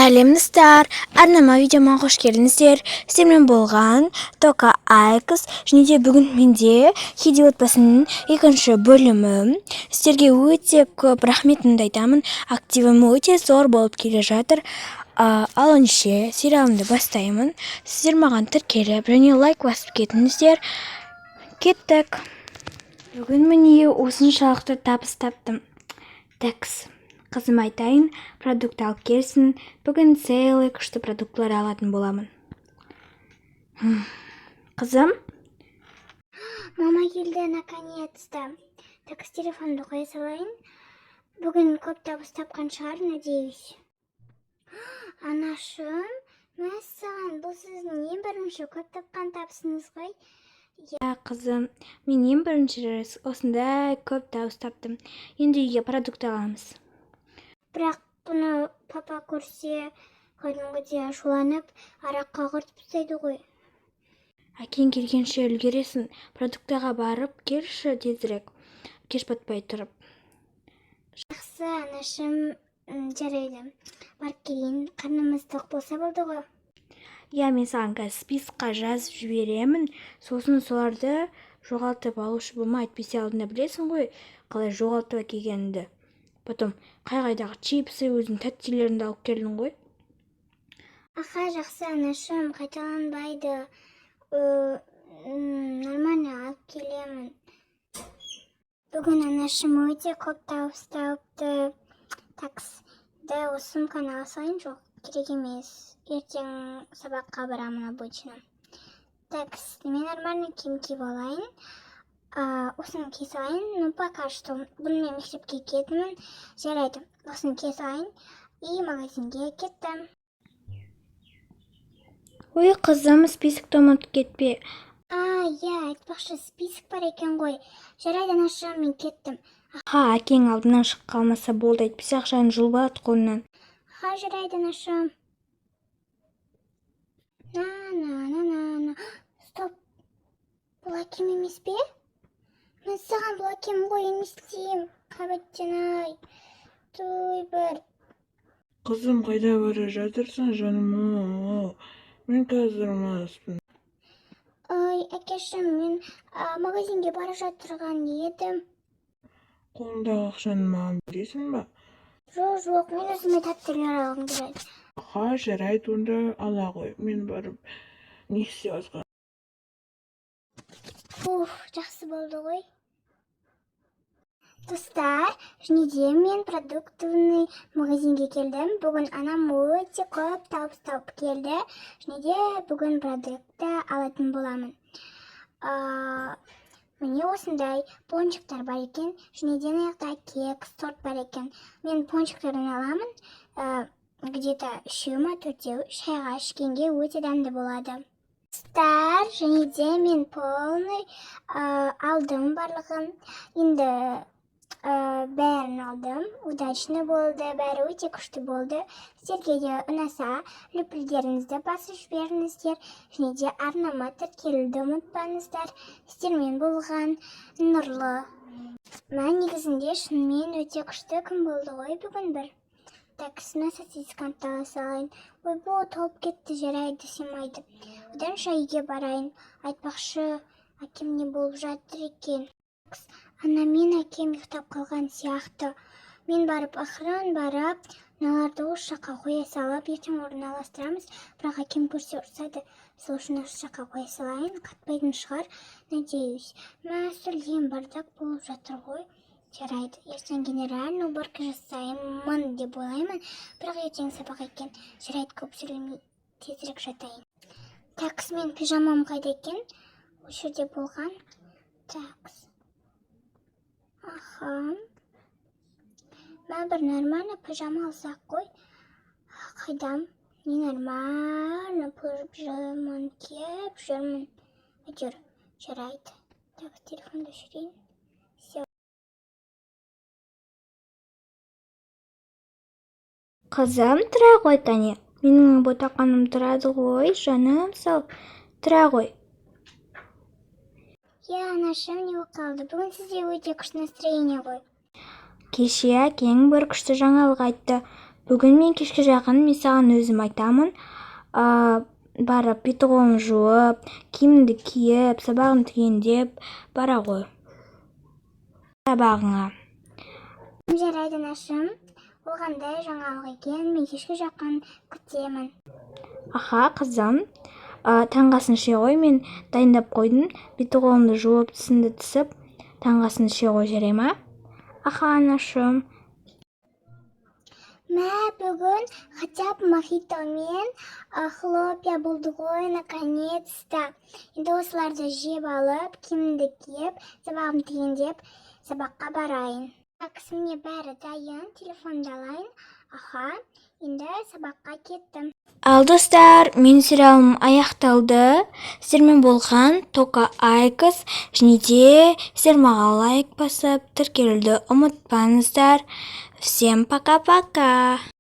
Сәлемдістер, арнама видеома қош келдіңіздер. Сіздермен болған Тока Айкс, және де бүгін менде Хиди отбасының екінші бөлімі. Сіздерге өте көп рахметімді айтамын. Активім өте зор болып келе жатыр. Ал ендеше сериалымды бастаймын. Сіздер маған тіркеліп және лайк басып кетіңіздер. Кеттік. Бүгін міне осыншалықты табыс таптым. Такс. Қызым айтайын, продукт алып келсін. Бүгін целый күшті продуктлар алатын боламын. Қызым? Мама келді наконец-то. Такс, телефонды қоя салайын. Бүгін көп табыс тапқан шығар, надеюсь. Анашым, мәссаған, бұл сіздің ең бірінші көп тапқан табысыңыз ғой? Я, қызым, мен ең бірінші рет осындай көп табыс таптым. Енді үйге продукт аламыз. Бірақ бұны папа көрсе, кәдімгідей ашуланып, араққа құртып тастайды ғой. Әкең келгенше үлгересің. Продуктаға барып келші тезірек. Кеш батпай тұрып. Жақсы, анашым, жарайды. Барып келейін, қарнымыз тоқ болса болды ғой. Я, мен саған қазір списокқа жазып жіберемін. Сосын соларды жоғалтып алушы болма, әйтпесе алдында білесің ғой, қалай жоғалтып әкелгеніңді. Потом қай-қайдағы чипсы, өзің тәттілеріңді алып келдің ғой. Аха, жақсы, анашым, қайталанбайды. Нормально алып келемін. Бүгін анашым өте көп табыс тауыпты. Такс, да осы сумканы ала салайын, жоқ, керек емес. Ертең сабаққа барамын обычно. Такс, мен нормально киім киіп алайын. Осыны кие салайын, ну пока что. Бұнымен мектепке кетімін. Жарайды, осыны кие салайын. И магазинге кеттім. Ой, қызым, списокты ұмытып кетпе. Я, айтпақшы, список бар екен ғой. Жарайды, анашым, мен кеттім. Әкең алдынан шығып қалмаса болды, әйтпесе ақшаны жұлып алады қолынан. Жарайды, анашым. Стоп, бұл әкем емес пе? Мен саған бұл әкем ғой еместеймін. Қабаттен-ай. Той бір. Қызым, қайда бара жатырсың, жаным? Мен қазір маспын. Ой, әкешім, мен магазинге бара жатырған едім. Қолыңдағы ақшаны маған бересің ба? Жоқ, мен өзіме тәттілер алғым келеді. Жарайды, онда ала ғой. Мен барып не істеп жатқан. Жақсы болды ғой. Достар, және де мен продуктовный магазинге келдім. Бүгін анам өте көп табыс тауып келді. Және де бүгін продукты алатын боламын. Міне осындай пончиктар бар екен. Және де аяқта кекс, торт бар екен. Мен пончиктарын аламын. Где-то 3-4 шайға ішкенге өте дәмді болады. Достар, және де мен полный алдым барлығын. Енді бәрін алдым. Удачный болды, бәрі өте күшті болды. Сіздерге де ұнаса, лүпілдеріңізді басып жіберіңіздер. Және де арнама тіркелуді ұмытпаңыздар. Сіздермен болған нұрлы. Негізінде шынымен өте күшті күн болды ғой бүгін бір. Таксына статистиканы ала салайын. Ой, бұл толып кетті, жарайды, семайды. Одан шайге барайын. Айтпақшы, әкем не болып жатыр екен. Ана, мен әкем ұйықтап қалған сияқты. Мен барып ақырын барып, мыналарды осы жаққа қоя салып, ертең орналастырамыз. Бірақ әкем көрсе ұрсады. Сол үшін осы жаққа қоя салайын, қатпайтын шығар, надеюсь. Мәселен бардак болып жатыр ғой. Жарайды, ертең генеральный уборка жасаймын деп ойлаймын. Бірақ ертең сабақ екен. Жарайды, көп сөйлемей тезірек жатайын. Такс, мен пижамам қайда екен? Осы жерде болған. Такс. Мен бір нормально пижама алсақ қой. Қайдам? Не нормально пижаманы киіп жүрмін. Әйтеуір, жарайды. Так, телефонды жүрейін. Қызым, тұра ғой, Тане. Менің ботақаным тұрады ғой, жаным сал. Тұра ғой. Я, анашым, не қалды. Бүгін сізде өте күшті настроение ғой. Кеше әкең бір күшті жаңалық айтты. Бүгін мен кешке жақын мен саған өзім айтамын. Барып беті қолын жуып, киіміңді киіп, сабағын түгендеп бара ғой. Сабағыңа. Жарайды нашым. Ол қандай жаңалық екен, мен кешке жақын күтемін. Аха, қызым. Таңғасын іше ғой, мен дайындап қойдым. Беті қолымды жуып, тісімді тісіп, таңғасын іше ғой, жарай ма? Аха, анашым. Мә, бүгін хотя бы мохитомен хлопья болды ғой, наконец-то. Енді осыларды жеп алып, киімімді киіп, сабағымды түгендеп, сабаққа барайын. Міне бәрі дайын, телефонды алайын. Аха, енді сабаққа кеттім. Ал достар, мен сериалым аяқталды. Сіздермен болған Тока Айкос, және де сіздер маған лайк басып, тіркелуді ұмытпаңыздар. Всем пока-пока.